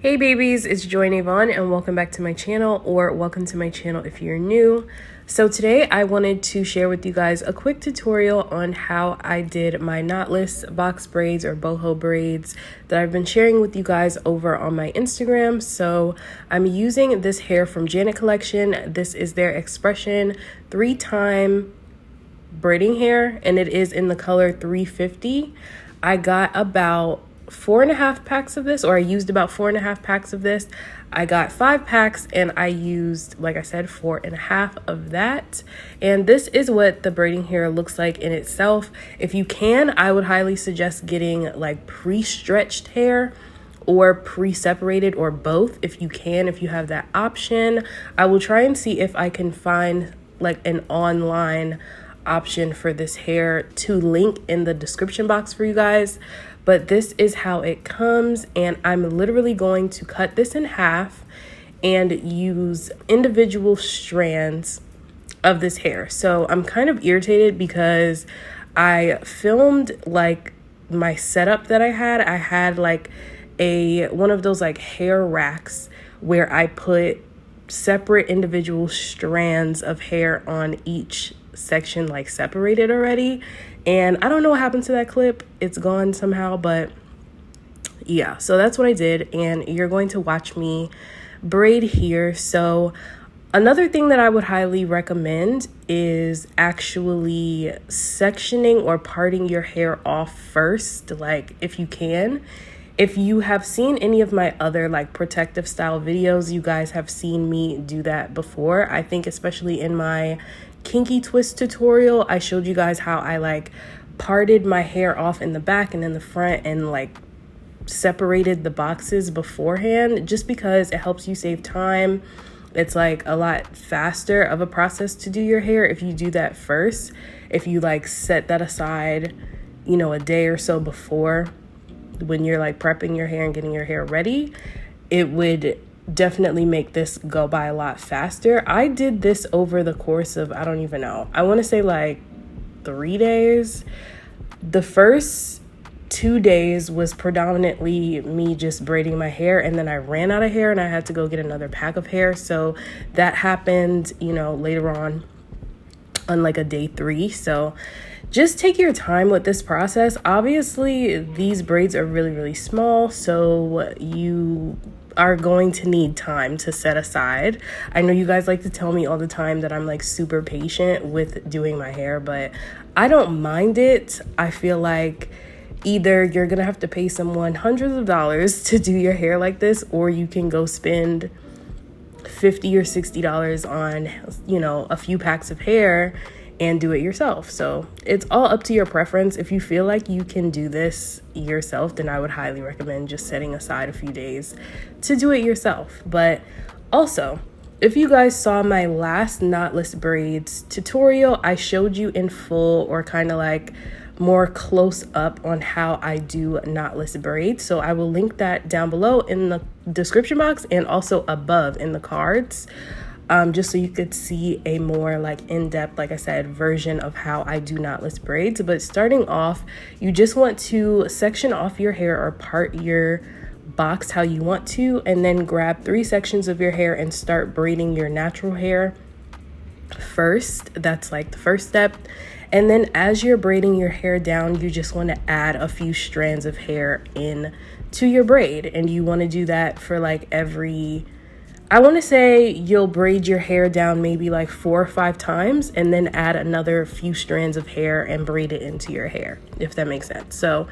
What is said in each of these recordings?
Hey babies, it's joynavon and welcome back to my channel, or welcome to my channel if you're new. So today I wanted to share with you guys a quick tutorial on how I did my knotless box braids or boho braids that I've been sharing with you guys over on my Instagram. So I'm using this hair from Janet Collection. This is their Expression 3-time braiding hair and it is in the color 350. I got about 4.5 packs of this, or I used about 4.5 packs of this. I got 5 packs and I used, like I said, 4.5 of that. And this is what the braiding hair looks like in itself. If you can, I would highly suggest getting like pre-stretched hair or pre-separated, or both if you can, if you have that option. I will try and see if I can find like an online option for this hair to link in the description box for you guys. But this is how it comes, and I'm literally going to cut this in half and use individual strands of this hair. So I'm kind of irritated because I filmed like my setup that I had like one of those like hair racks where I put separate individual strands of hair on each section, like separated already. And I don't know what happened to that clip. It's gone somehow, but yeah, so that's what I did. And you're going to watch me braid here. So another thing that I would highly recommend is actually sectioning or parting your hair off first, like if you can. If you have seen any of my other like protective style videos, you guys have seen me do that before. I think especially in my kinky twist tutorial, I showed you guys how I like parted my hair off in the back and in the front and like separated the boxes beforehand, just because it helps you save time. It's like a lot faster of a process to do your hair if you do that first. If you like set that aside, you know, a day or so before, when you're like prepping your hair and getting your hair ready, it would definitely make this go by a lot faster. I did this over the course of, I don't even know, I want to say like 3 days. The first 2 days was predominantly me just braiding my hair, and then I ran out of hair and I had to go get another pack of hair. So that happened, you know, later on like a day 3. So just take your time with this process. Obviously, these braids are really, really small, so you are going to need time to set aside. I know you guys like to tell me all the time that I'm like super patient with doing my hair, but I don't mind it. I feel like either you're gonna have to pay someone hundreds of dollars to do your hair like this, or you can go spend $50 or $60 on, you know, a few packs of hair and do it yourself. So it's all up to your preference. If you feel like you can do this yourself, then I would highly recommend just setting aside a few days to do it yourself. But also, if you guys saw my last knotless braids tutorial, I showed you in full, or kind of like more close up, on how I do knotless braids. So I will link that down below in the description box and also above in the cards. Just so you could see a more like in-depth, like I said, version of how I do knotless braids. But starting off, you just want to section off your hair or part your box how you want to, and then grab 3 sections of your hair and start braiding your natural hair first. That's like the first step. And then as you're braiding your hair down, you just want to add a few strands of hair in to your braid. And you want to do that for like every, I want to say you'll braid your hair down maybe like 4 or 5 times, and then add another few strands of hair and braid it into your hair, if that makes sense. So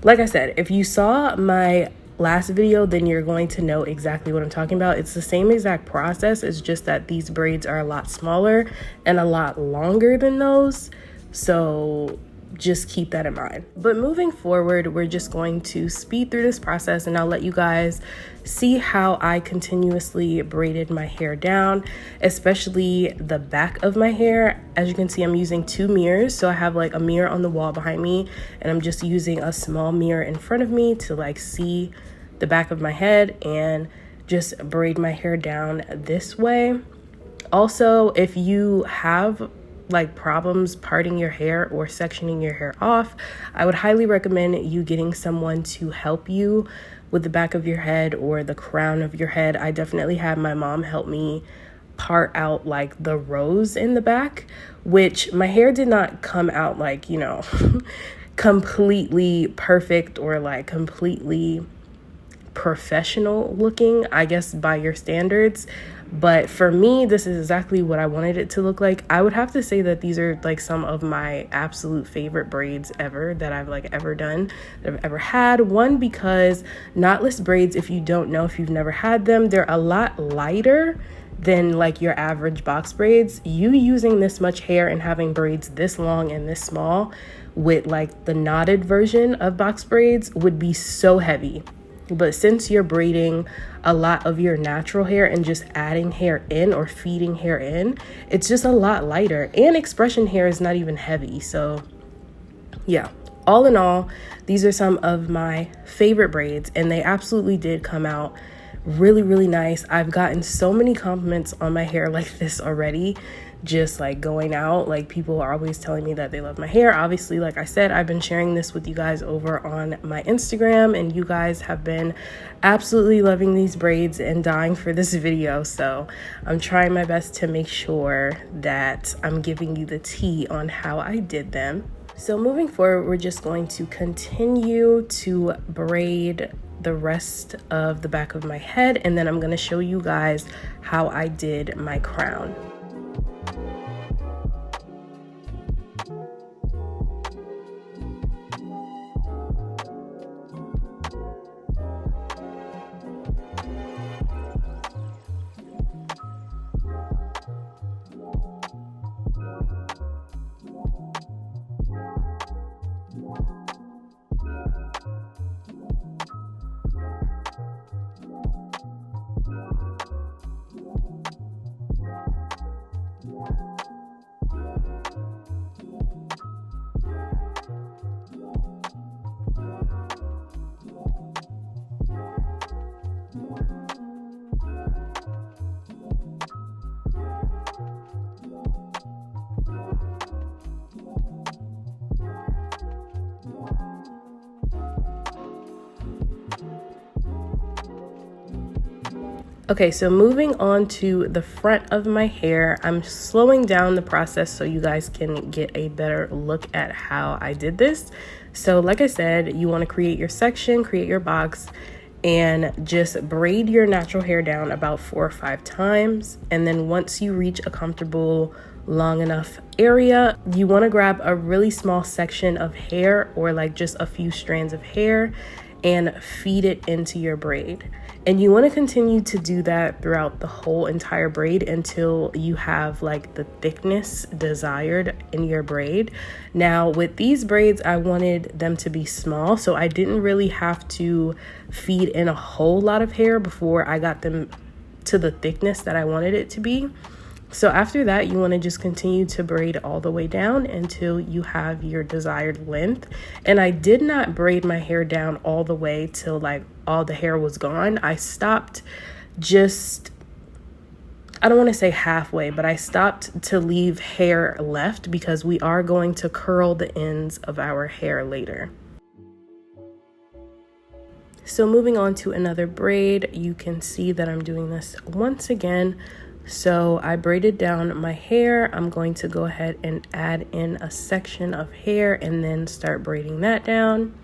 like I said, if you saw my last video, then you're going to know exactly what I'm talking about. It's the same exact process. It's just that these braids are a lot smaller and a lot longer than those. So just keep that in mind. But moving forward, we're just going to speed through this process, and I'll let you guys see how I continuously braided my hair down, especially the back of my hair. As you can see, I'm using 2 mirrors. So I have like a mirror on the wall behind me, and I'm just using a small mirror in front of me to like see the back of my head and just braid my hair down this way. Also, if you have like problems parting your hair or sectioning your hair off, I would highly recommend you getting someone to help you with the back of your head or the crown of your head. I definitely had my mom help me part out like the rows in the back, which my hair did not come out like, you know, completely perfect or like completely professional looking, I guess, by your standards. But for me, this is exactly what I wanted it to look like. I would have to say that these are like some of my absolute favorite braids ever that I've like ever done, that I've ever had. One, because knotless braids, if you don't know, if you've never had them, they're a lot lighter than like your average box braids. You using this much hair and having braids this long and this small with like the knotted version of box braids would be so heavy. But since you're braiding a lot of your natural hair and just adding hair in or feeding hair in, it's just a lot lighter, and expression hair is not even heavy. So yeah, all in all, these are some of my favorite braids, and they absolutely did come out really, really nice. I've gotten so many compliments on my hair like this already, just like going out. Like, people are always telling me that they love my hair. Obviously, like I said, I've been sharing this with you guys over on my Instagram, and you guys have been absolutely loving these braids and dying for this video. So I'm trying my best to make sure that I'm giving you the tea on how I did them. So moving forward, we're just going to continue to braid the rest of the back of my head, and then I'm going to show you guys how I did my crown. Okay, so moving on to the front of my hair, I'm slowing down the process so you guys can get a better look at how I did this. So like I said, you want to create your section, create your box, and just braid your natural hair down about 4 or 5 times. And then once you reach a comfortable long enough area, you want to grab a really small section of hair, or like just a few strands of hair, and feed it into your braid. And you want to continue to do that throughout the whole entire braid until you have like the thickness desired in your braid. Now with these braids, I wanted them to be small, so I didn't really have to feed in a whole lot of hair before I got them to the thickness that I wanted it to be. So after that, you want to just continue to braid all the way down until you have your desired length. And I did not braid my hair down all the way till like all the hair was gone. I stopped just, I don't want to say halfway, but I stopped to leave hair left because we are going to curl the ends of our hair later. So moving on to another braid, you can see that I'm doing this once again. So I braided down my hair. I'm going to go ahead and add in a section of hair and then start braiding that down.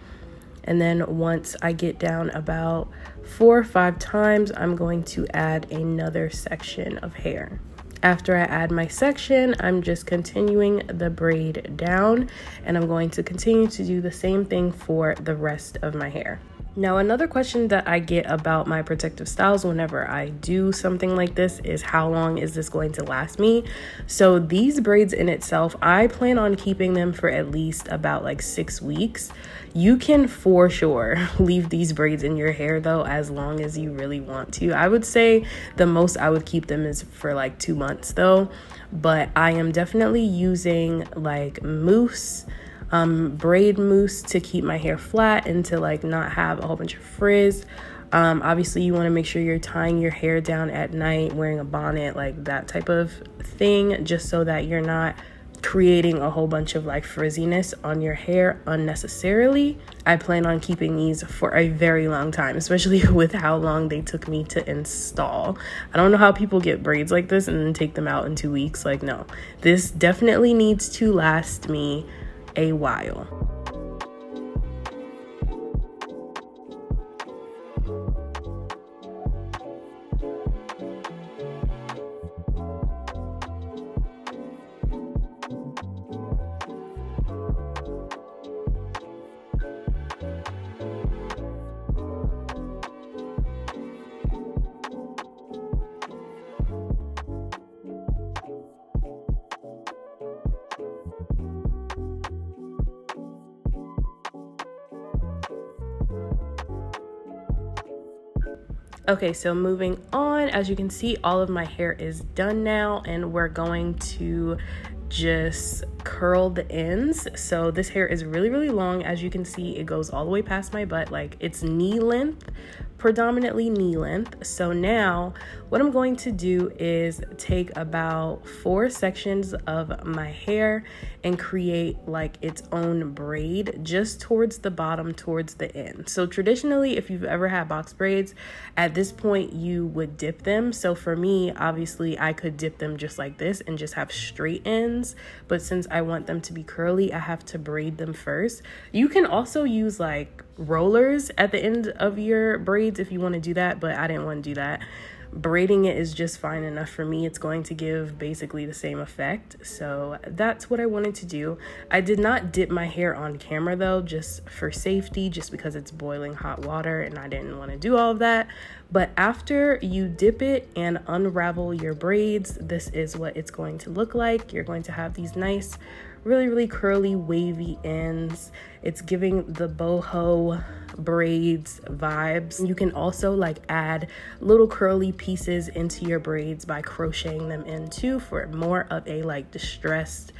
And then once I get down about 4 or 5 times, I'm going to add another section of hair. After I add my section, I'm just continuing the braid down, and I'm going to continue to do the same thing for the rest of my hair. Now, another question that I get about my protective styles whenever I do something like this is, how long is this going to last me? So these braids in itself, I plan on keeping them for at least about like 6 weeks. You can for sure leave these braids in your hair though, as long as you really want to. I would say the most I would keep them is for like 2 months though, but I am definitely using like mousse, braid mousse to keep my hair flat and to like not have a whole bunch of frizz. Obviously you want to make sure you're tying your hair down at night, wearing a bonnet, like that type of thing, just so that you're not creating a whole bunch of like frizziness on your hair unnecessarily. I plan on keeping these for a very long time, especially with how long they took me to install. I don't know how people get braids like this and then take them out in 2 weeks. Like, no, this definitely needs to last me a while. Okay, so moving on, as you can see, all of my hair is done now, and we're going to just curl the ends. So this hair is really, really long. As you can see, it goes all the way past my butt. Like, it's knee length, predominantly knee length. So now what I'm going to do is take about 4 sections of my hair and create like its own braid just towards the bottom, towards the end. So traditionally, if you've ever had box braids, at this point you would dip them. So for me, obviously I could dip them just like this and just have straight ends, but since I want them to be curly, I have to braid them first. You can also use like rollers at the end of your braids if you want to do that, but I didn't want to do that. Braiding it is just fine enough for me. It's going to give basically the same effect. So that's what I wanted to do. I did not dip my hair on camera though, just for safety, just because it's boiling hot water and I didn't want to do all of that. But after you dip it and unravel your braids, this is what it's going to look like. You're going to have these nice, really, really curly, wavy ends. It's giving the boho braids vibes. You can also like add little curly pieces into your braids by crocheting them in too for more of a like distressed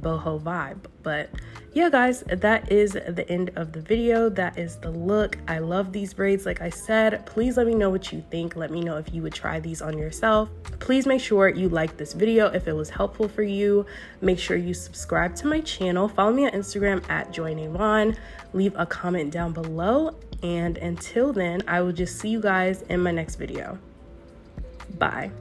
boho vibe. But yeah, guys, that is the end of the video. That is the look. I love these braids. Like I said, please let me know what you think. Let me know if you would try these on yourself. Please make sure you like this video if it was helpful for you. Make sure you subscribe to my channel. Follow me on Instagram at joynavon. Leave a comment down below. And until then, I will just see you guys in my next video. Bye.